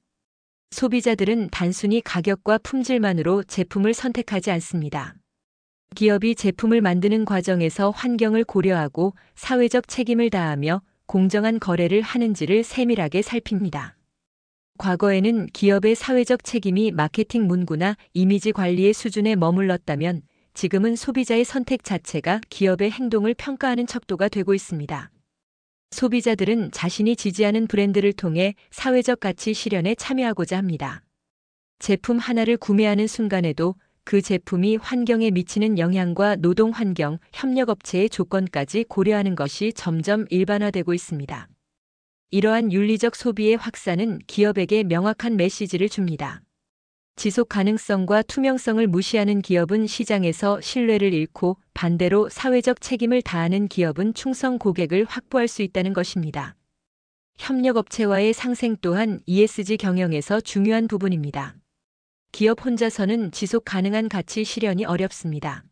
소비자들은 단순히 가격과 품질만으로 제품을 선택하지 않습니다. 기업이 제품을 만드는 과정에서 환경을 고려하고 사회적 책임을 다하며 공정한 거래를 하는지를 세밀하게 살핍니다. 과거에는 기업의 사회적 책임이 마케팅 문구나 이미지 관리의 수준에 머물렀다면 지금은 소비자의 선택 자체가 기업의 행동을 평가하는 척도가 되고 있습니다. 소비자들은 자신이 지지하는 브랜드를 통해 사회적 가치 실현에 참여하고자 합니다. 제품 하나를 구매하는 순간에도 그 제품이 환경에 미치는 영향과 노동 환경, 협력업체의 조건까지 고려하는 것이 점점 일반화되고 있습니다. 이러한 윤리적 소비의 확산은 기업에게 명확한 메시지를 줍니다. 지속 가능성과 투명성을 무시하는 기업은 시장에서 신뢰를 잃고 반대로 사회적 책임을 다하는 기업은 충성 고객을 확보할 수 있다는 것입니다. 협력업체와의 상생 또한 ESG 경영에서 중요한 부분입니다. 기업 혼자서는 지속 가능한 가치 실현이 어렵습니다.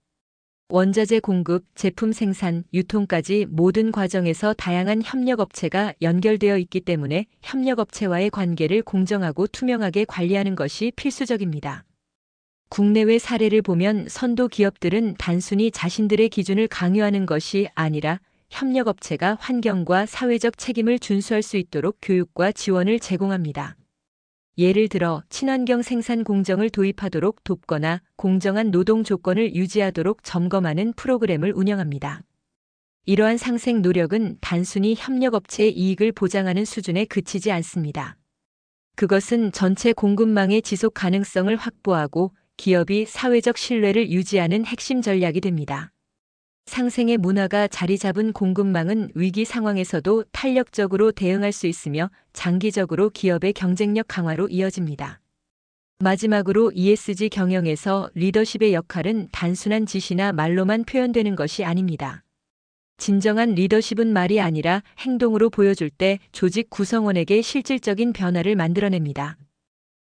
원자재 공급, 제품 생산, 유통까지 모든 과정에서 다양한 협력업체가 연결되어 있기 때문에 협력업체와의 관계를 공정하고 투명하게 관리하는 것이 필수적입니다. 국내외 사례를 보면 선도 기업들은 단순히 자신들의 기준을 강요하는 것이 아니라 협력업체가 환경과 사회적 책임을 준수할 수 있도록 교육과 지원을 제공합니다. 예를 들어 친환경 생산 공정을 도입하도록 돕거나 공정한 노동 조건을 유지하도록 점검하는 프로그램을 운영합니다. 이러한 상생 노력은 단순히 협력업체의 이익을 보장하는 수준에 그치지 않습니다. 그것은 전체 공급망의 지속 가능성을 확보하고 기업이 사회적 신뢰를 유지하는 핵심 전략이 됩니다. 상생의 문화가 자리 잡은 공급망은 위기 상황에서도 탄력적으로 대응할 수 있으며 장기적으로 기업의 경쟁력 강화로 이어집니다. 마지막으로 ESG 경영에서 리더십의 역할은 단순한 지시나 말로만 표현되는 것이 아닙니다. 진정한 리더십은 말이 아니라 행동으로 보여줄 때 조직 구성원에게 실질적인 변화를 만들어냅니다.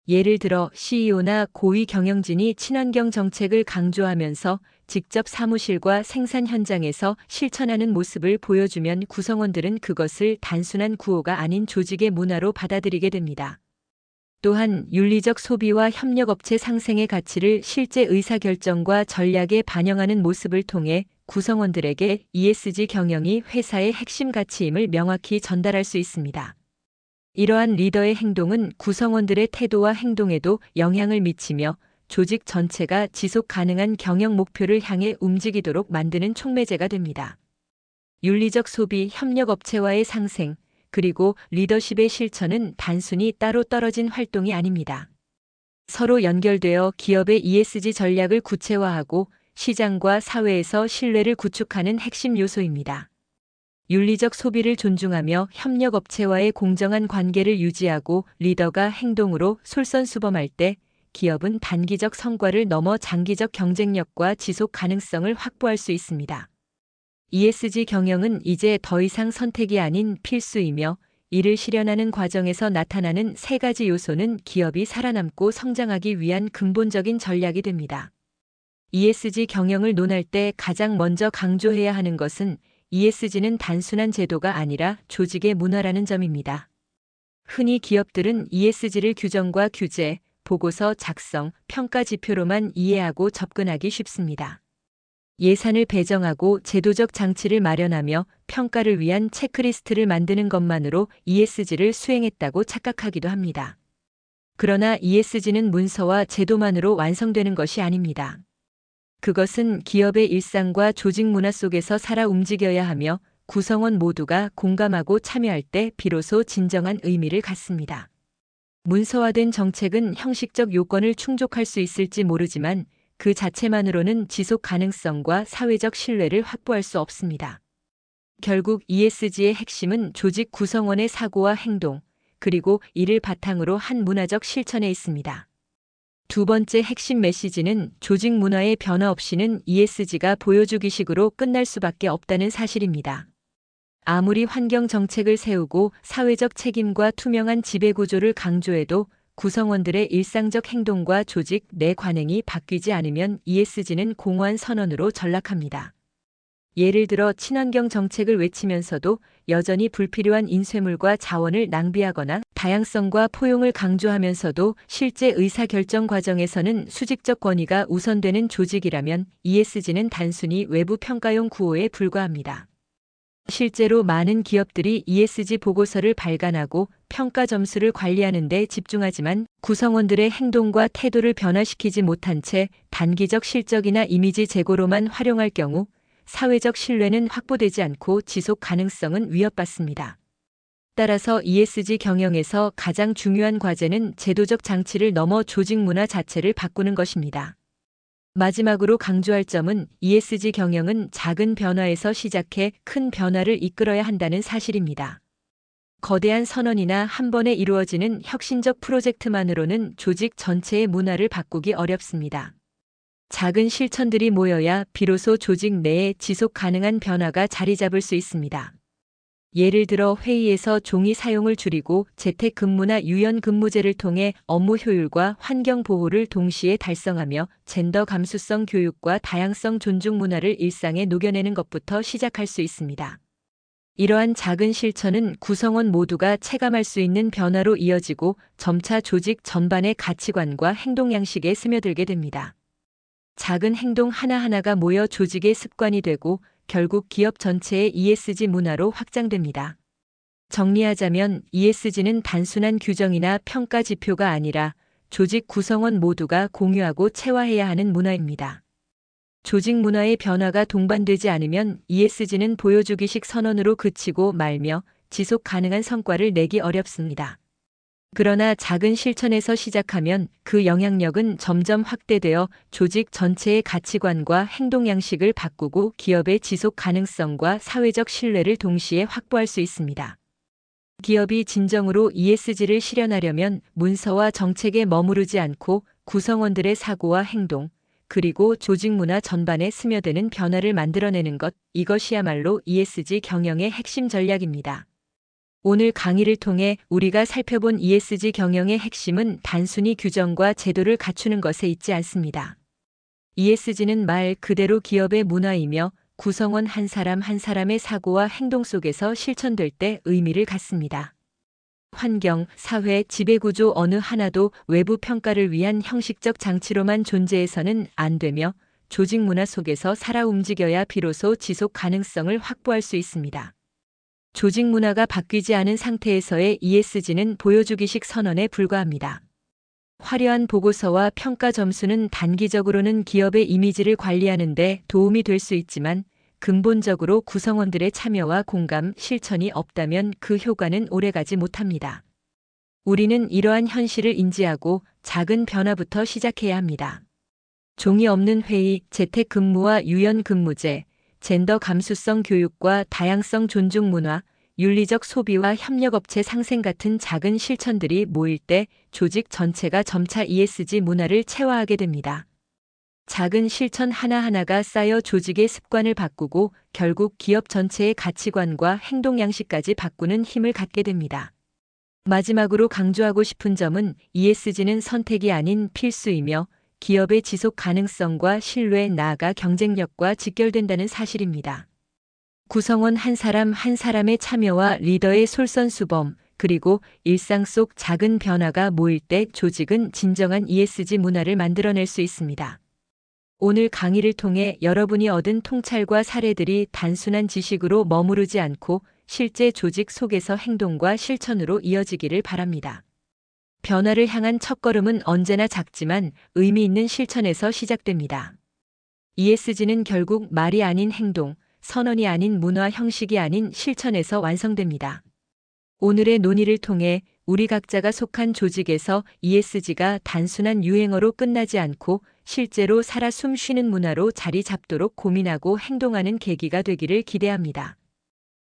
예를 들어 CEO나 고위 경영진이 친환경 정책을 강조하면서 직접 사무실과 생산 현장에서 실천하는 모습을 보여주면 구성원들은 그것을 단순한 구호가 아닌 조직의 문화로 받아들이게 됩니다. 또한 윤리적 소비와 협력업체 상생의 가치를 실제 의사결정과 전략에 반영하는 모습을 통해 구성원들에게 ESG 경영이 회사의 핵심 가치임을 명확히 전달할 수 있습니다. 이러한 리더의 행동은 구성원들의 태도와 행동에도 영향을 미치며 조직 전체가 지속 가능한 경영 목표를 향해 움직이도록 만드는 촉매제가 됩니다. 윤리적 소비, 협력업체와의 상생, 그리고 리더십의 실천은 단순히 따로 떨어진 활동이 아닙니다. 서로 연결되어 기업의 ESG 전략을 구체화하고 시장과 사회에서 신뢰를 구축하는 핵심 요소입니다. 윤리적 소비를 존중하며 협력업체와의 공정한 관계를 유지하고 리더가 행동으로 솔선수범할 때 기업은 단기적 성과를 넘어 장기적 경쟁력과 지속 가능성을 확보할 수 있습니다. ESG 경영은 이제 더 이상 선택이 아닌 필수이며 이를 실현하는 과정에서 나타나는 세 가지 요소는 기업이 살아남고 성장하기 위한 근본적인 전략이 됩니다. ESG 경영을 논할 때 가장 먼저 강조해야 하는 것은 ESG는 단순한 제도가 아니라 조직의 문화라는 점입니다. 흔히 기업들은 ESG를 규정과 규제, 보고서 작성, 평가 지표로만 이해하고 접근하기 쉽습니다. 예산을 배정하고 제도적 장치를 마련하며 평가를 위한 체크리스트를 만드는 것만으로 ESG를 수행했다고 착각하기도 합니다. 그러나 ESG는 문서와 제도만으로 완성되는 것이 아닙니다. 그것은 기업의 일상과 조직 문화 속에서 살아 움직여야 하며 구성원 모두가 공감하고 참여할 때 비로소 진정한 의미를 갖습니다. 문서화된 정책은 형식적 요건을 충족할 수 있을지 모르지만 그 자체만으로는 지속 가능성과 사회적 신뢰를 확보할 수 없습니다. 결국 ESG의 핵심은 조직 구성원의 사고와 행동, 그리고 이를 바탕으로 한 문화적 실천에 있습니다. 두 번째 핵심 메시지는 조직 문화의 변화 없이는 ESG가 보여주기식으로 끝날 수밖에 없다는 사실입니다. 아무리 환경 정책을 세우고 사회적 책임과 투명한 지배구조를 강조해도 구성원들의 일상적 행동과 조직 내 관행이 바뀌지 않으면 ESG는 공허한 선언으로 전락합니다. 예를 들어 친환경 정책을 외치면서도 여전히 불필요한 인쇄물과 자원을 낭비하거나 다양성과 포용을 강조하면서도 실제 의사결정 과정에서는 수직적 권위가 우선되는 조직이라면 ESG는 단순히 외부 평가용 구호에 불과합니다. 실제로 많은 기업들이 ESG 보고서를 발간하고 평가 점수를 관리하는 데 집중하지만 구성원들의 행동과 태도를 변화시키지 못한 채 단기적 실적이나 이미지 제고로만 활용할 경우 사회적 신뢰는 확보되지 않고 지속 가능성은 위협받습니다. 따라서 ESG 경영에서 가장 중요한 과제는 제도적 장치를 넘어 조직 문화 자체를 바꾸는 것입니다. 마지막으로 강조할 점은 ESG 경영은 작은 변화에서 시작해 큰 변화를 이끌어야 한다는 사실입니다. 거대한 선언이나 한 번에 이루어지는 혁신적 프로젝트만으로는 조직 전체의 문화를 바꾸기 어렵습니다. 작은 실천들이 모여야 비로소 조직 내에 지속 가능한 변화가 자리 잡을 수 있습니다. 예를 들어 회의에서 종이 사용을 줄이고 재택근무나 유연근무제를 통해 업무 효율과 환경 보호를 동시에 달성하며 젠더 감수성 교육과 다양성 존중 문화를 일상에 녹여내는 것부터 시작할 수 있습니다. 이러한 작은 실천은 구성원 모두가 체감할 수 있는 변화로 이어지고 점차 조직 전반의 가치관과 행동 양식에 스며들게 됩니다. 작은 행동 하나하나가 모여 조직의 습관이 되고 결국 기업 전체의 ESG 문화로 확장됩니다. 정리하자면 ESG는 단순한 규정이나 평가 지표가 아니라 조직 구성원 모두가 공유하고 체화해야 하는 문화입니다. 조직 문화의 변화가 동반되지 않으면 ESG는 보여주기식 선언으로 그치고 말며 지속 가능한 성과를 내기 어렵습니다. 그러나 작은 실천에서 시작하면 그 영향력은 점점 확대되어 조직 전체의 가치관과 행동 양식을 바꾸고 기업의 지속 가능성과 사회적 신뢰를 동시에 확보할 수 있습니다. 기업이 진정으로 ESG를 실현하려면 문서와 정책에 머무르지 않고 구성원들의 사고와 행동, 그리고 조직 문화 전반에 스며드는 변화를 만들어내는 것, 이것이야말로 ESG 경영의 핵심 전략입니다. 오늘 강의를 통해 우리가 살펴본 ESG 경영의 핵심은 단순히 규정과 제도를 갖추는 것에 있지 않습니다. ESG는 말 그대로 기업의 문화이며 구성원 한 사람 한 사람의 사고와 행동 속에서 실천될 때 의미를 갖습니다. 환경, 사회, 지배구조 어느 하나도 외부 평가를 위한 형식적 장치로만 존재해서는 안 되며 조직 문화 속에서 살아 움직여야 비로소 지속 가능성을 확보할 수 있습니다. 조직 문화가 바뀌지 않은 상태에서의 ESG는 보여주기식 선언에 불과합니다. 화려한 보고서와 평가 점수는 단기적으로는 기업의 이미지를 관리하는 데 도움이 될 수 있지만 근본적으로 구성원들의 참여와 공감, 실천이 없다면 그 효과는 오래가지 못합니다. 우리는 이러한 현실을 인지하고 작은 변화부터 시작해야 합니다. 종이 없는 회의, 재택근무와 유연근무제, 젠더 감수성 교육과 다양성 존중 문화, 윤리적 소비와 협력업체 상생 같은 작은 실천들이 모일 때 조직 전체가 점차 ESG 문화를 체화하게 됩니다. 작은 실천 하나하나가 쌓여 조직의 습관을 바꾸고 결국 기업 전체의 가치관과 행동 양식까지 바꾸는 힘을 갖게 됩니다. 마지막으로 강조하고 싶은 점은 ESG는 선택이 아닌 필수이며 기업의 지속 가능성과 신뢰 나아가 경쟁력과 직결된다는 사실입니다. 구성원 한 사람 한 사람의 참여와 리더의 솔선수범, 그리고 일상 속 작은 변화가 모일 때 조직은 진정한 ESG 문화를 만들어낼 수 있습니다. 오늘 강의를 통해 여러분이 얻은 통찰과 사례들이 단순한 지식으로 머무르지 않고 실제 조직 속에서 행동과 실천으로 이어지기를 바랍니다. 변화를 향한 첫걸음은 언제나 작지만 의미 있는 실천에서 시작됩니다. ESG는 결국 말이 아닌 행동, 선언이 아닌 문화, 형식이 아닌 실천에서 완성됩니다. 오늘의 논의를 통해 우리 각자가 속한 조직에서 ESG가 단순한 유행어로 끝나지 않고 실제로 살아 숨쉬는 문화로 자리 잡도록 고민하고 행동하는 계기가 되기를 기대합니다.